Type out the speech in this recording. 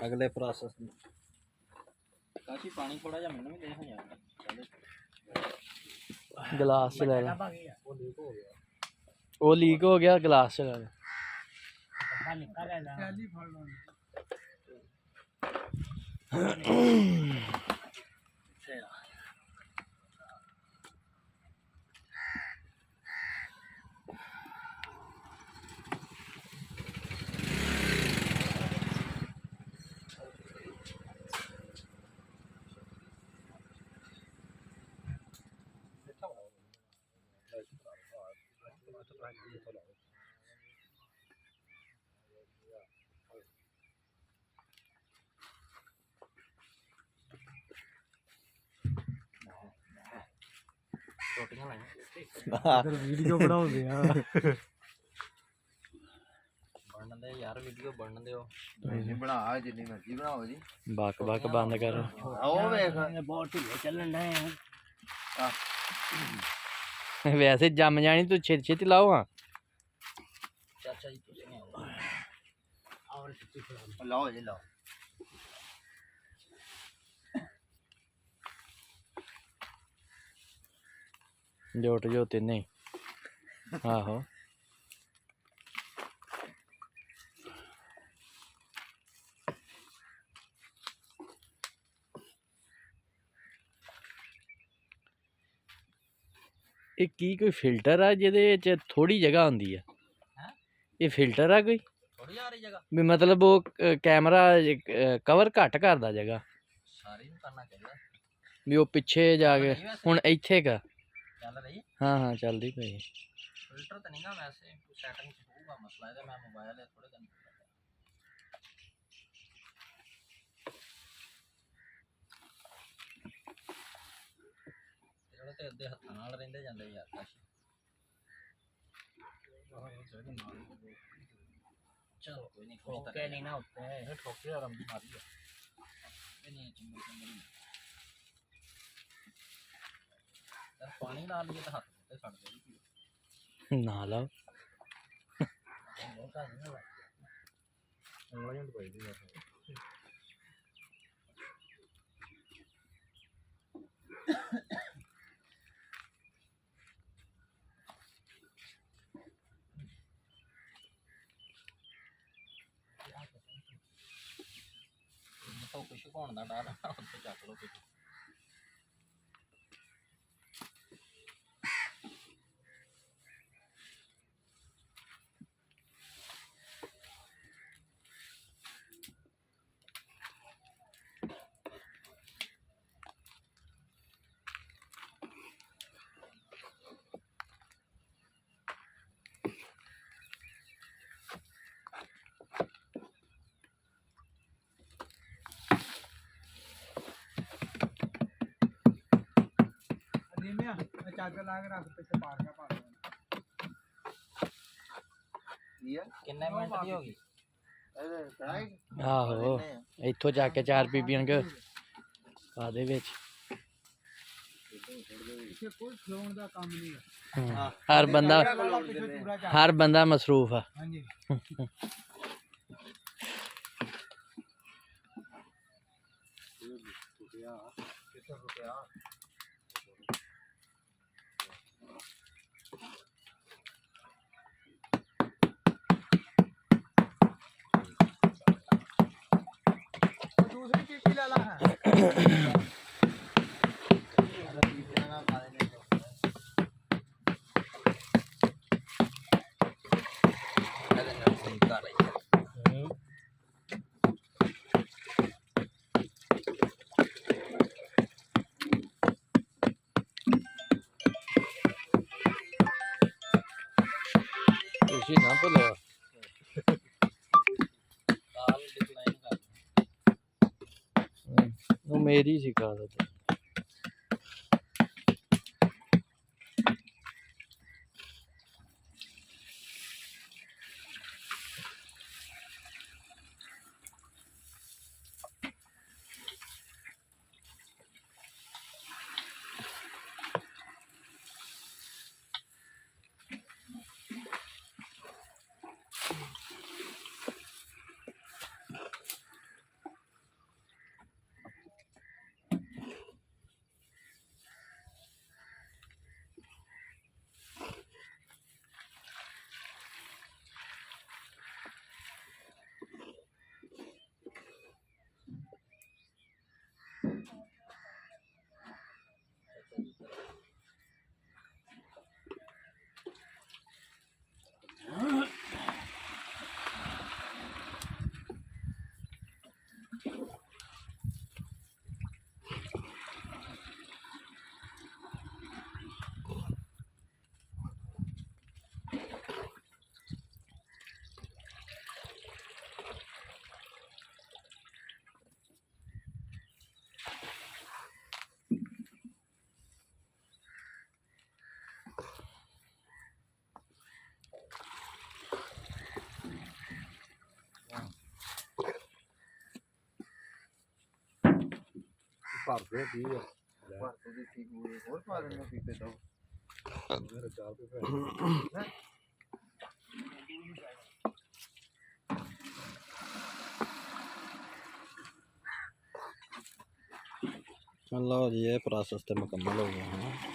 अगले प्रोसेस काफी पानी थोड़ा जा मैंने भी देखा यार गिलास से ले लो वो लीक हो गया गिलास से ले लो वीडियो बनाओगे बनन दे यार वीडियो बनन दे नहीं बना जिन्नी मर्जी बनाओ जी बक बक बंद करो ओ देख बहुत ढिले चलन रहे हैं वैसे जम जानी तू छेती छेती लाओ हां चाचा जी तुसी नहीं और लाओ जी लाओ जोट जो तिने आहो ਇਹ ਕੀ ਕੋਈ ਫਿਲਟਰ ਆ ਜਿਹਦੇ ਵਿੱਚ ਥੋੜੀ ਜਗ੍ਹਾ ਹੁੰਦੀ ਆ ਇਹ ਫਿਲਟਰ ਆ ਕੋਈ ਥੋੜੀ ਆ ਰਹੀ ਜਗ੍ਹਾ ਵੀ ਮਤਲਬ ਉਹ ਕੈਮਰਾ ਕਵਰ ਘੱਟ ਕਰਦਾ ਜਗ੍ਹਾ ਸਾਰੀ ਨੂੰ ਕਰਨਾ ਚਾਹੀਦਾ ਵੀ ਉਹ ਪਿੱਛੇ ਜਾ ਕੇ ਹੁਣ ਇੱਥੇ ਕਾ ਚੱਲ ਰਹੀ ਹਾਂ ਹਾਂ ਚੱਲਦੀ ਪਈ ਫਿਲਟਰ ਤਾਂ ਨਹੀਂਗਾ ਵੈਸੇ ਸੈਟਿੰਗ ਚ ਹੋਊਗਾ ਮਸਲਾ ਇਹਦਾ ਮੈਂ ਮੋਬਾਈਲ ਹੈ ਥੋੜੇ ਦਿਨ ਤੇ ਅੱਧੇ ਹੱਥਾਂ ਨਾਲ ਰਹਿੰਦੇ ਜਾਂਦੇ ਯਾਰ ਕਾਸ਼ੀ ਚਲੋ ਕੋਈ ਨਹੀਂ ਠੋਕੇ ਨਹੀਂ ਨਾ ਉੱਤੇ ਇਹ ਠੋਕੇ ਆਰਾਮ ਦੀ ਮਾਰੀ ਆ ਇਹ ਨਹੀਂ ਚੰਗੀ ਚੰਗੀ ਯਾਰ ਪਾਣੀ ਨਾਲ ਲਈ ਤਾਂ ਹੱਥ ਤੇ ਛੱਡ ਦੇ ਨਾ ਲਾਓ ਬਹੁਤ ਆ ਨਹੀਂ ਨਾ ਉਂਗਲਾਂ ਹੀ ਪਈ ਦੀ ਯਾਰ तो कुछ होने का डर उत्ते चक लो कुछ चादर ला के रख पीछे पार का पार ये कितने मिनट दी होगी आहो इथों जाके चार पीपियां के पा दे विच इसे कोई खलोण दा काम नहीं है हर बंदा मसरूफ है हां जी रुपया दूसरी पीपी ला ला है खुशी ना तो ले वो मेरी सिखा देते ਭਰਦੇ ਕੀ ਆ ਭਰਤੇ ਦੀ ਕੀ ਹੋਰ ਪਾ ਲੈਣੇ ਪੀਪੇ ਤੋਂ ਮੇਰੇ 4 ਰੁਪਏ लो जी ये प्रोसेस तो मुकम्मल हो गया है।